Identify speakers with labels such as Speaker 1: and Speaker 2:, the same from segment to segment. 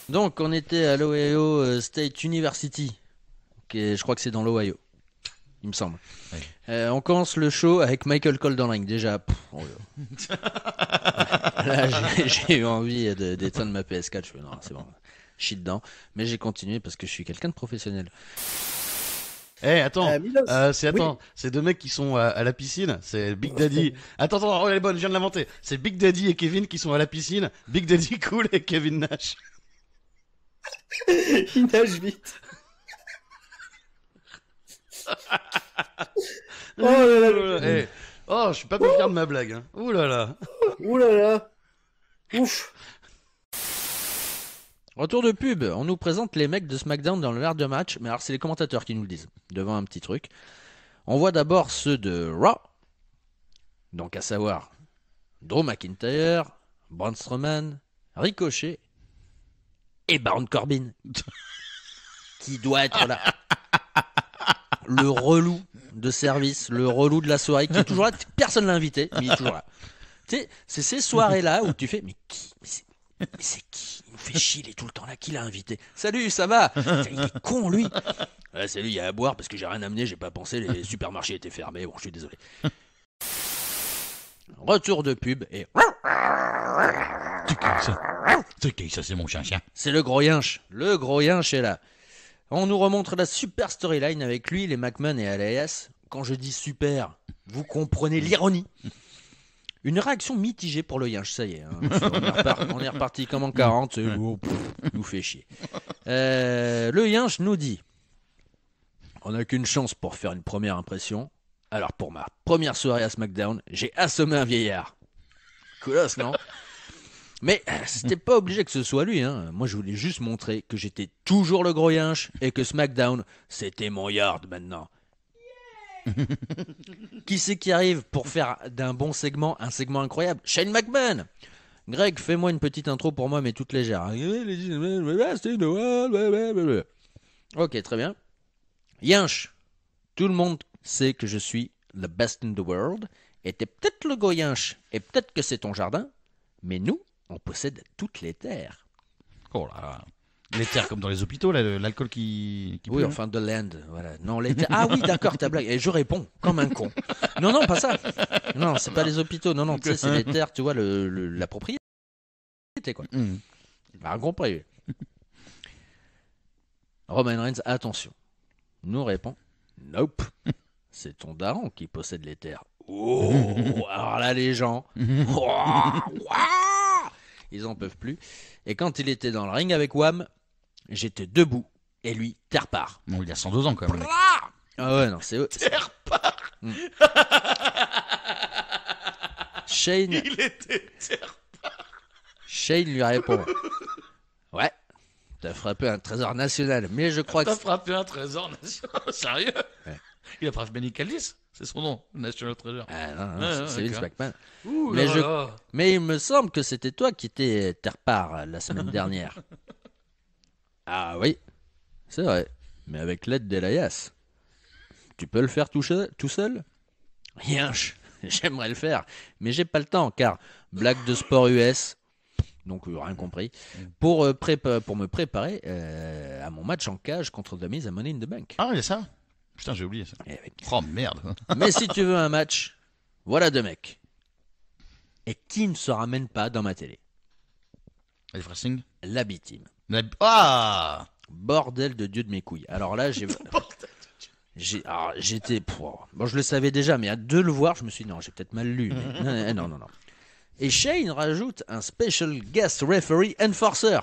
Speaker 1: Donc, on était à l'Ohio State University, je crois que c'est dans l'Ohio, il me semble.
Speaker 2: Ouais.
Speaker 1: On commence le show avec Michael Cole dans le ring. Déjà, là, j'ai eu envie d'éteindre ma PS4. Je fais non, c'est bon, je suis dedans. Mais j'ai continué parce que je suis quelqu'un de professionnel.
Speaker 2: Attends,
Speaker 3: Milos.
Speaker 2: c'est deux mecs qui sont à la piscine, c'est Big Daddy. Attends, oh, elle est bonne, je viens de l'inventer. C'est Big Daddy et Kevin qui sont à la piscine, Big Daddy Cool et Kevin Nash.
Speaker 3: Il nage vite. Oh là là.
Speaker 2: Oh, je suis pas fier de ma blague. Hein. Ouh là là.
Speaker 3: Ouh là là. Ouf.
Speaker 1: Retour de pub, on nous présente les mecs de SmackDown dans l'air de match, mais alors c'est les commentateurs qui nous le disent, devant un petit truc. On voit d'abord ceux de Raw, donc à savoir Drew McIntyre, Braun Strowman, Ricochet et Baron Corbin, qui doit être là. Le relou de service, le relou de la soirée, qui est toujours là, personne l'a invité, mais il est toujours là. Tu sais, c'est ces soirées-là où tu fais, mais c'est qui? Il nous fait chier, il est tout le temps là, qui l'a invité? Salut, ça va? Il est con, lui. Ouais, salut, il y a à boire parce que j'ai rien amené, j'ai pas pensé, les supermarchés étaient fermés, bon, je suis désolé. Retour de pub et...
Speaker 2: C'est qui ça, c'est mon chien.
Speaker 1: C'est le gros yinche est là. On nous remontre la super storyline avec lui, les McMahon et Elias. Quand je dis super, vous comprenez l'ironie. Une réaction mitigée pour le yinche, ça y est. Hein. On est reparti comme en 40, nous fait chier. Le yinche nous dit, on n'a qu'une chance pour faire une première impression. Alors pour ma première soirée à SmackDown, j'ai assommé un vieillard. Colosse, non? Mais c'était pas obligé que ce soit lui. Hein. Moi, je voulais juste montrer que j'étais toujours le gros yinche et que SmackDown, c'était mon yard maintenant. Qui c'est qui arrive pour faire d'un bon segment un segment incroyable? Shane McMahon. Greg, fais-moi une petite intro pour moi, mais toute légère. Ok, très bien. Yinche. Tout le monde sait que je suis the best in the world. Et t'es peut-être le gros yinche. Et peut-être que c'est ton jardin. Mais nous, on possède toutes les terres.
Speaker 2: Oh là là. Les terres comme dans les hôpitaux, là, l'alcool qui
Speaker 1: Oui,
Speaker 2: pue,
Speaker 1: enfin, de land, voilà. Non, les terres. Ah oui, d'accord, ta blague. Et je réponds comme un con. Non, non, pas ça. Non, c'est pas les hôpitaux. Non, non, tu sais, c'est les terres, tu vois, la propriété, quoi. Un compris. Roman Reigns, attention. Nous répond, nope. C'est ton daron qui possède les terres. Oh, alors là, les gens, ils en peuvent plus. Et quand il était dans le ring avec Wham, j'étais debout et lui, terre part.
Speaker 2: Bon, il a 102 ans quand même.
Speaker 1: Ah ouais, non, c'est...
Speaker 2: Terre part.
Speaker 1: Shane...
Speaker 2: Il était terre.
Speaker 1: Shane lui répond, ouais, t'as frappé un trésor national, mais je crois que...
Speaker 2: T'as frappé un trésor national. Sérieux?
Speaker 1: Ouais.
Speaker 2: Il a frappé Benny Callis. C'est son nom, National Treasure.
Speaker 1: Ah non, non,
Speaker 2: Ouais,
Speaker 1: c'est Vince McMahon.
Speaker 2: Ouh
Speaker 1: Mais
Speaker 2: là là.
Speaker 1: Mais il me semble que c'était toi qui étais terre-part la semaine dernière. Ah oui, c'est vrai. Mais avec l'aide d'Elias. Tu peux le faire tout seul? Rien, j'aimerais le faire. Mais j'ai pas le temps, car blague de sport US, donc rien compris, pour me préparer à mon match en cage contre The Miz à Money in the Bank.
Speaker 2: Ah, il y a ça? Putain, j'ai oublié ça. Oh merde.
Speaker 1: Mais si tu veux un match, voilà deux mecs. Et qui ne se ramène pas dans ma télé?
Speaker 2: Les Fressing.
Speaker 1: La B-Team.
Speaker 2: Ah.
Speaker 1: Bordel de Dieu de mes couilles. Alors là, j'étais... Bon, je le savais déjà, mais à deux le voir, je me suis dit, non, j'ai peut-être mal lu. Mais... non, non, non. Et Shane rajoute un special guest referee enforcer.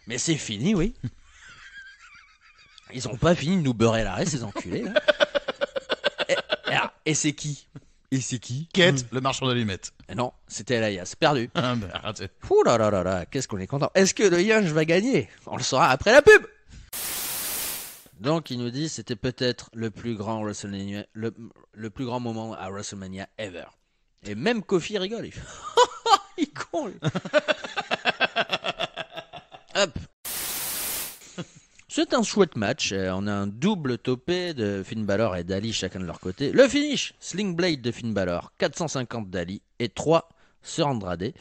Speaker 1: Mais c'est fini, oui. Ils ont pas fini de nous beurrer l'arrêt, ces enculés, là. Et c'est qui?
Speaker 2: Kate, le marchand d'allumettes.
Speaker 1: Non, c'était Elias. Perdu.
Speaker 2: Ah, bah, arrêtez.
Speaker 1: Ouh là là là là, qu'est-ce qu'on est content. Est-ce que le Yinche va gagner? On le saura après la pub. Donc il nous dit c'était peut-être le plus grand WrestleMania, le plus grand moment à WrestleMania ever. Et même Kofi rigole. Il fait il est con lui. Hop. C'est un chouette match. On a un double topé de Finn Balor et d'Ali chacun de leur côté. Le finish, Sling Blade de Finn Balor, 450 d'Ali et 3 sur Andrade.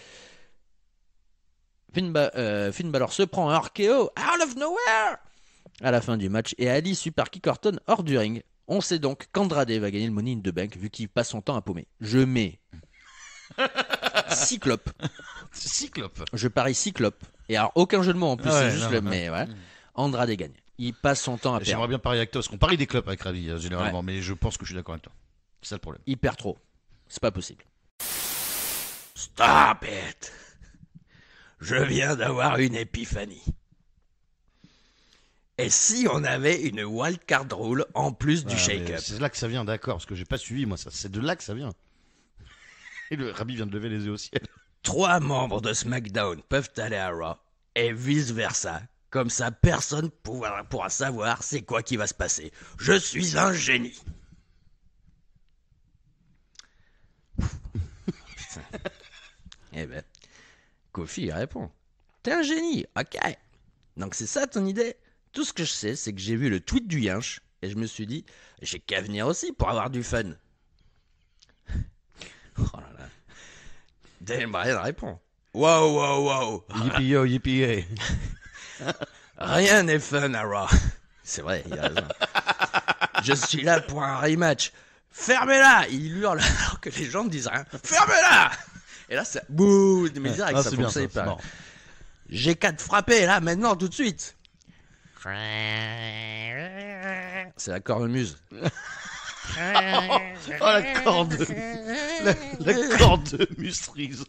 Speaker 1: Finn Balor se prend un RKO out of nowhere à la fin du match et Ali super kick Orton hors du ring. On sait donc qu'Andrade va gagner le Money in the Bank vu qu'il passe son temps à paumer. Je mets Cyclope.
Speaker 2: Cyclope.
Speaker 1: Je parie Cyclope. Et alors aucun jeu de mots en plus,
Speaker 2: Ah ouais,
Speaker 1: c'est juste
Speaker 2: non,
Speaker 1: le
Speaker 2: non.
Speaker 1: mais ouais. Andrade gagne. Il passe son temps à perdre.
Speaker 2: J'aimerais bien parier avec toi, parce qu'on parie des clubs avec Ravi, généralement, mais je pense que je suis d'accord avec toi. C'est ça le problème.
Speaker 1: Il perd trop. C'est pas possible.
Speaker 4: Stop it! Je viens d'avoir une épiphanie. Et si on avait une wildcard rule en plus du
Speaker 2: Ah, mais
Speaker 4: shake-up?
Speaker 2: c'est là que ça vient, d'accord, parce que j'ai pas suivi, moi, ça. C'est de là que ça vient. Et le Ravi vient de lever les yeux au ciel.
Speaker 4: 3 membres de SmackDown peuvent aller à Raw et vice-versa. Comme ça, personne pourra savoir c'est quoi qui va se passer. Je suis un génie.
Speaker 1: Eh ben, Kofi il répond. T'es un génie, ok. Donc c'est ça ton idée? Tout ce que je sais, c'est que j'ai vu le tweet du Yinche et je me suis dit, j'ai qu'à venir aussi pour avoir du fun. Oh là là. Daniel Bryan répond.
Speaker 4: Wow, wow, wow.
Speaker 2: Yippee yo, yippee yay.
Speaker 4: Rien n'est fun à Raw.
Speaker 1: C'est vrai, il a raison.
Speaker 4: Je suis là pour un rematch. Fermez-la! Il hurle alors que les gens ne disent rien. Fermez-la!
Speaker 1: Et là, ça. Bouh! Mais direct,
Speaker 2: Ah,
Speaker 1: ça
Speaker 2: c'est bien,
Speaker 1: poussait
Speaker 2: ça, c'est
Speaker 1: pas.
Speaker 2: marrant.
Speaker 4: J'ai qu'à te frapper là, maintenant, tout de suite.
Speaker 1: C'est la cornemuse.
Speaker 2: Oh, la corde la corde de Mustrizo.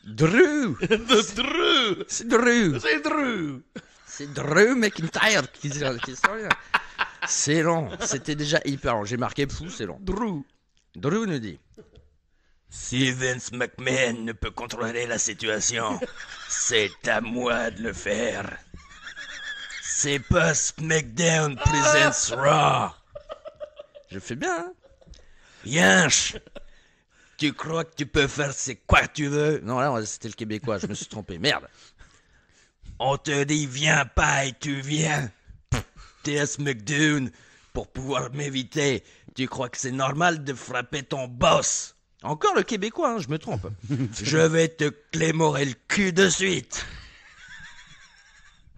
Speaker 4: Drew!
Speaker 2: De Drew.
Speaker 4: C'est Drew!
Speaker 2: C'est Drew.
Speaker 4: C'est Drew McIntyre qui sort là. C'est long. C'était déjà hyper long. J'ai marqué fou, c'est long.
Speaker 2: Drew.
Speaker 4: Drew nous dit. Si Vince McMahon ne peut contrôler la situation, c'est à moi de le faire. C'est pas SmackDown Presents Raw.
Speaker 1: Je fais bien, hein?
Speaker 4: Yinche, tu crois que tu peux faire c'est quoi tu veux?
Speaker 1: Non, là, c'était le québécois, je me suis trompé. Merde!
Speaker 4: On te dit viens pas et tu viens. T'es à SmackDown pour pouvoir m'éviter. Tu crois que c'est normal de frapper ton boss?
Speaker 1: Encore le québécois, hein, je me trompe.
Speaker 4: Je vais te clémorer le cul de suite.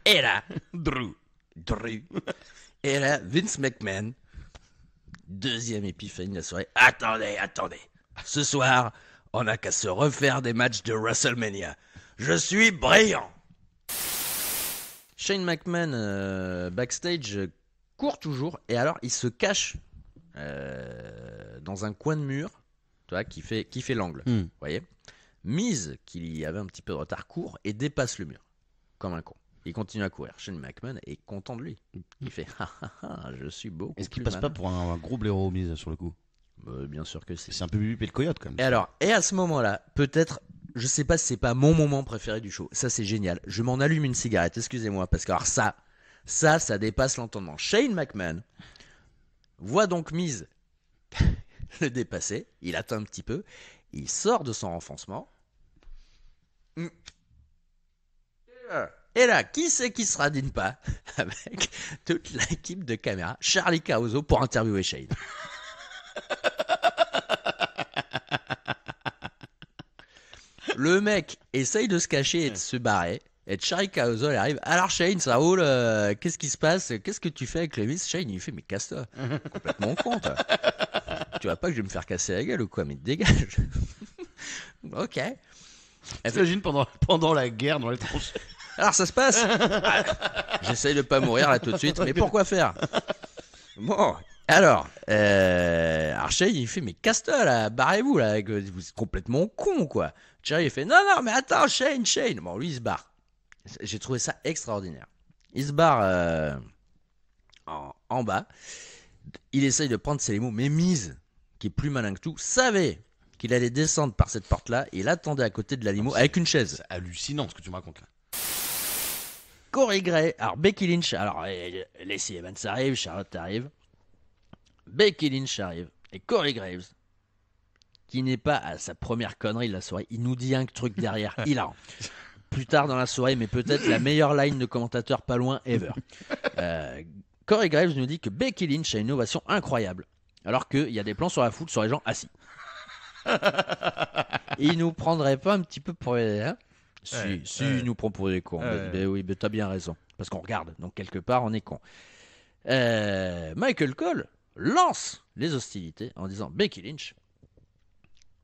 Speaker 4: Et là,
Speaker 2: Drew.
Speaker 4: et là, Vince McMahon, deuxième épiphanie de la soirée. Attendez. Ce soir, on n'a qu'à se refaire des matchs de WrestleMania. Je suis brillant.
Speaker 1: Shane McMahon, backstage, court toujours, et alors il se cache dans un coin de mur, tu vois, qui fait l'angle. Vous voyez? Miz, qui avait un petit peu de retard, court et dépasse le mur, comme un con. Il continue à courir. Shane McMahon est content de lui. Il fait je suis beaucoup.
Speaker 2: Est-ce qu'il
Speaker 1: plus
Speaker 2: passe
Speaker 1: malin.
Speaker 2: pas pour un gros blaireau mise sur le coup?
Speaker 1: Bien sûr que si.
Speaker 2: C'est un peu Bibi et le coyote quand même.
Speaker 1: Et alors, et à ce moment-là, peut-être, je sais pas si c'est pas mon moment préféré du show. Ça, c'est génial. Je m'en allume une cigarette, excusez-moi, parce que alors ça dépasse l'entendement. Shane McMahon voit donc Miz le dépasser. Il attend un petit peu. Il sort de son renfoncement. Et là, qui c'est qui se radine pas avec toute l'équipe de caméra, Charlie Caruso, pour interviewer Shane. Le mec essaye de se cacher et de se barrer. Et Charlie Caruso elle arrive. Alors Shane, ça roule, qu'est-ce qui se passe? Qu'est-ce que tu fais avec Levis? Shane il fait mais casse-toi. Complètement con toi. Tu vois pas que je vais me faire casser la gueule ou quoi? Mais dégage. Ok.
Speaker 2: T'imagines pendant la guerre dans les tranchées.
Speaker 1: Alors ça se passe. J'essaye de pas mourir là tout de suite. Mais pourquoi faire? Bon. Alors Shane il fait mais casse-toi là, barrez-vous là, vous êtes complètement con quoi. Charlie il fait non mais attends Shane. Bon lui il se barre. J'ai trouvé ça extraordinaire. Il se barre en bas. Il essaye de prendre ses mots, mais Miz, qui est plus malin que tout, savait qu'il allait descendre par cette porte-là. Et il attendait à côté de la limo avec une chaise.
Speaker 2: C'est hallucinant ce que tu me racontes là.
Speaker 1: Corey Gray, alors Becky Lynch, alors Lacey Evans arrive, Charlotte arrive. Becky Lynch arrive. Et Corey Graves, qui n'est pas à sa première connerie de la soirée, il nous dit un truc derrière hilarant. Plus tard dans la soirée, mais peut-être la meilleure line de commentateur pas loin ever. Corey Graves nous dit que Becky Lynch a une ovation incroyable, alors qu'il y a des plans sur la foule sur les gens assis. Il nous prendrait pas un petit peu pour les... Hein
Speaker 2: Ouais,
Speaker 1: si,
Speaker 2: ouais.
Speaker 1: il nous prend pour des cons.
Speaker 2: Ouais.
Speaker 1: Ben oui, mais t'as bien raison. Parce qu'on regarde, donc quelque part, on est con. Michael Cole lance les hostilités en disant Becky Lynch,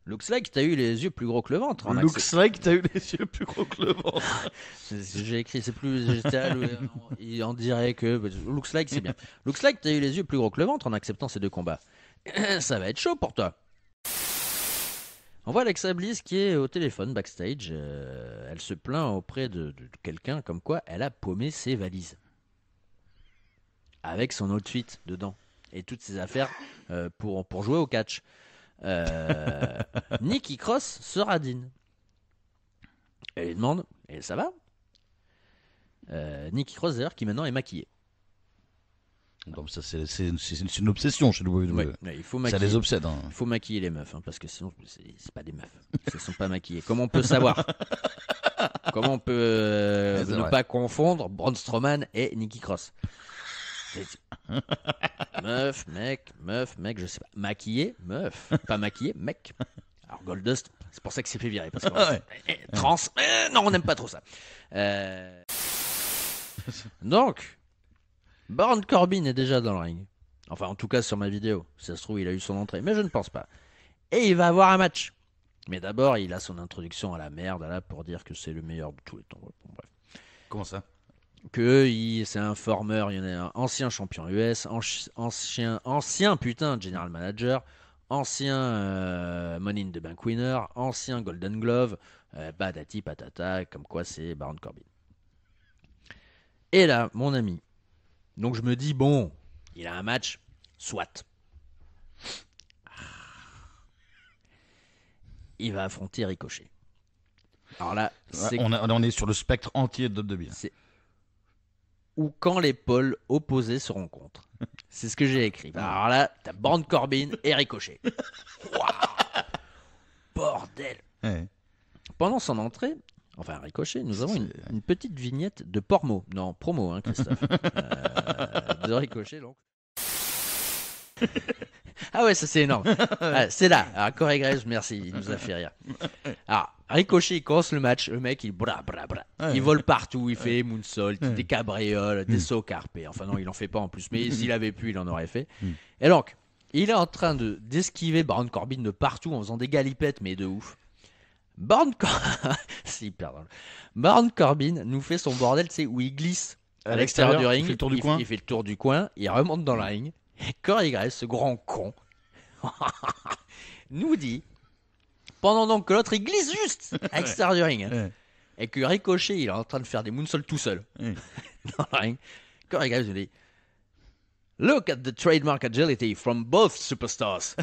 Speaker 1: looks like t'as eu les yeux plus gros que le ventre. En
Speaker 2: Looks like t'as eu les yeux plus gros que le ventre.
Speaker 1: J'ai écrit, c'est plus. On dirait que. Looks like, c'est bien. Looks like t'as eu les yeux plus gros que le ventre en acceptant ces deux combats. Ça va être chaud pour toi. On voit Alexa Bliss qui est au téléphone backstage. Elle se plaint auprès de quelqu'un comme quoi elle a paumé ses valises. Avec son outfit dedans. Et toutes ses affaires pour jouer au catch. Nikki Cross se radine. Elle lui demande et ça va Nikki Cross d'ailleurs qui maintenant est maquillée.
Speaker 2: Donc ça c'est une obsession chez le WWE.
Speaker 1: Ouais, il faut
Speaker 2: Ça
Speaker 1: maquiller.
Speaker 2: les obsède. Hein.
Speaker 1: Il faut maquiller les meufs, hein, parce que sinon, c'est pas des meufs. Elles sont pas maquillées. Comment on peut savoir Comment on peut
Speaker 2: C'est
Speaker 1: ne
Speaker 2: vrai.
Speaker 1: pas confondre Braun Strowman et Nikki Cross Meuf, mec, je sais pas. Maquillé, meuf. Pas maquillé, mec. Alors Goldust, c'est pour ça que c'est fait virer. Parce que
Speaker 2: Ouais.
Speaker 1: trans, non, on n'aime pas trop ça. Donc, Baron Corbin est déjà dans le ring. Enfin, en tout cas, sur ma vidéo. Si ça se trouve, il a eu son entrée. Mais je ne pense pas. Et il va avoir un match. Mais d'abord, il a son introduction à la merde là, pour dire que c'est le meilleur de tous les temps. Bon, bref.
Speaker 2: Comment ça?
Speaker 1: C'est un former, il y en a un ancien champion US, ancien putain general manager, ancien Money in the Bank winner, ancien Golden Glove, patati patata, comme quoi c'est Baron Corbin. Et là, mon ami, donc je me dis, bon, il a un match, soit. Il va affronter Ricochet. Alors là, c'est
Speaker 2: On est sur le spectre entier de WWE.
Speaker 1: c'est ou quand les pôles opposés se rencontrent. C'est ce que j'ai écrit. Alors là, t'as Baron Corbin et Ricochet. Waouh, bordel.
Speaker 2: Ouais.
Speaker 1: Pendant son entrée, enfin Ricochet, nous avons une petite vignette de promo. Non, promo, hein, Christophe. De Ricochet, donc. Ah ouais, ça c'est énorme. Ah, c'est là. Alors, Corey Graves, merci, il nous a fait rire. Alors, Ricochet, il commence le match. Le mec, il bra.
Speaker 2: Ouais.
Speaker 1: Il vole partout, il fait moonsault, des cabrioles, des sauts carpés. Enfin non, il en fait pas en plus. Mais s'il avait pu, il en aurait fait. Et donc, il est en train d'esquiver Baron Corbin de partout en faisant des galipettes, mais de ouf. C'est hyper drôle. Baron Corbin nous fait son bordel, tu sais, où il glisse à l'extérieur du ring.
Speaker 2: Il fait le tour du coin.
Speaker 1: Il fait le tour du coin, il remonte dans le ring. Et Corey Graves, ce grand con, nous dit, pendant donc que l'autre il glisse juste à l'extérieur du ring, hein,
Speaker 2: Ouais.
Speaker 1: et que Ricochet il est en train de faire des moonsaults tout seul
Speaker 2: Ouais.
Speaker 1: dans le ring, Corey Graves nous dit, look at the trademark agility from both superstars.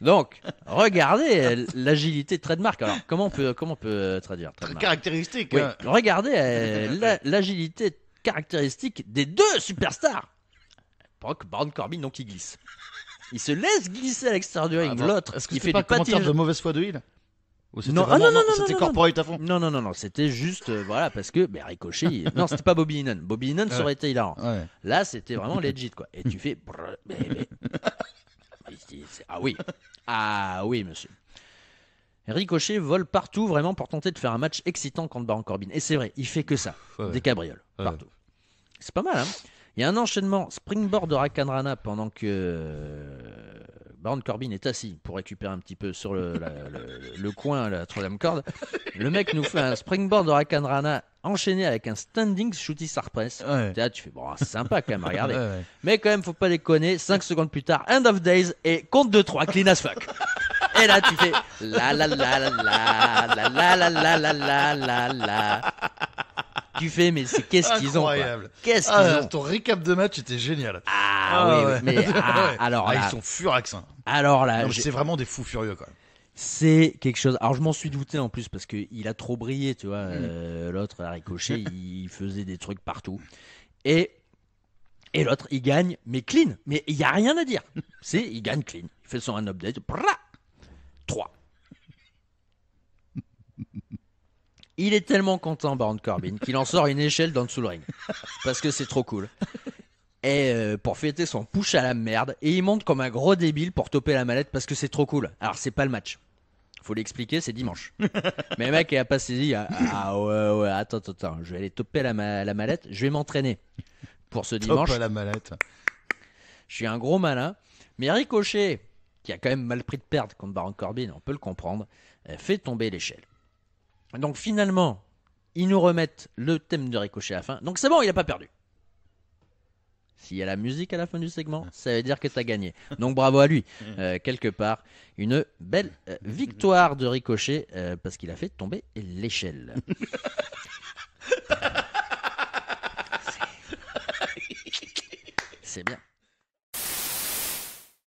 Speaker 1: Donc, regardez l'agilité trademark. Alors, comment on peut traduire
Speaker 2: Très
Speaker 1: trademark?
Speaker 2: caractéristique.
Speaker 1: Oui,
Speaker 2: Hein.
Speaker 1: regardez l'agilité caractéristique des deux superstars. Baron Corbin, donc il glisse. Il se laisse glisser à l'extérieur du ring.
Speaker 2: Attends,
Speaker 1: L'autre,
Speaker 2: est-ce que
Speaker 1: il
Speaker 2: c'était
Speaker 1: fait
Speaker 2: pas
Speaker 1: du
Speaker 2: commentaire
Speaker 1: patinage.
Speaker 2: de mauvaise foi de Hill? Ou c'était
Speaker 1: Non,
Speaker 2: vraiment-
Speaker 1: non,
Speaker 2: c'était
Speaker 1: non,
Speaker 2: corporate à fond.
Speaker 1: Non, c'était juste, voilà, parce que Ricochet. Non, c'était pas Bobby Heenan. Bobby Heenan, ça aurait été hilarant.
Speaker 2: Ouais.
Speaker 1: Là, c'était vraiment legit, quoi. Et tu fais. Ah oui. Ah oui, monsieur. Ricochet vole partout vraiment pour tenter de faire un match excitant contre Baron Corbin. Et c'est vrai, il fait que ça.
Speaker 2: Ouais.
Speaker 1: Des cabrioles,
Speaker 2: Ouais.
Speaker 1: partout. C'est pas mal, hein. Il y a un enchaînement springboard de Rakanrana pendant que Baron Corbin est assis pour récupérer un petit peu sur le coin, la troisième corde. Le mec nous fait un springboard de Rakanrana enchaîné avec un standing shooty star press.
Speaker 2: Ouais.
Speaker 1: T'es là, tu fais, bon, c'est sympa quand même à regarder.
Speaker 2: Ouais.
Speaker 1: Mais quand même, faut pas déconner. 5 secondes plus tard, end of days et compte de 3, clean as fuck. Et là, tu fais la la la la la la la la la la la la la. Tu fais, mais c'est qu'est-ce qu'ils ont, quoi.
Speaker 2: Incroyable.
Speaker 1: Qu'est-ce qu'ils
Speaker 2: Ah,
Speaker 1: ont.
Speaker 2: ton recap de match était génial.
Speaker 1: Ah oui,
Speaker 2: ouais.
Speaker 1: mais
Speaker 2: Ouais.
Speaker 1: alors
Speaker 2: Ah,
Speaker 1: là,
Speaker 2: ils sont furax. Hein.
Speaker 1: alors là,
Speaker 2: Non, mais c'est vraiment des fous furieux quand même.
Speaker 1: c'est quelque chose. Alors je m'en suis douté en plus parce que il a trop brillé, tu vois. L'autre, Ricochet, il faisait des trucs partout. Et l'autre, il gagne, mais clean. Mais il y a rien à dire. Il gagne clean. Il fait son un update. 3. Il est tellement content, Baron Corbin, qu'il en sort une échelle dans le dessous le ring. Parce que c'est trop cool. Et pour fêter son push à la merde, et il monte comme un gros débile pour toper la mallette parce que c'est trop cool. Alors c'est pas le match. Faut l'expliquer, c'est dimanche. Mais le mec il a pas saisi. Ah ouais, attends, je vais aller toper la mallette, je vais m'entraîner pour ce dimanche.
Speaker 2: Top à la mallette.
Speaker 1: Je suis un gros malin. Mais Ricochet, qui a quand même mal pris de perdre contre Baron Corbin, on peut le comprendre, fait tomber l'échelle. Donc finalement, ils nous remettent le thème de Ricochet à la fin. Donc c'est bon, il a pas perdu. S'il y a la musique à la fin du segment, ça veut dire que tu as gagné. Donc bravo à lui. Quelque part, une belle victoire de Ricochet parce qu'il a fait tomber l'échelle. C'est bien.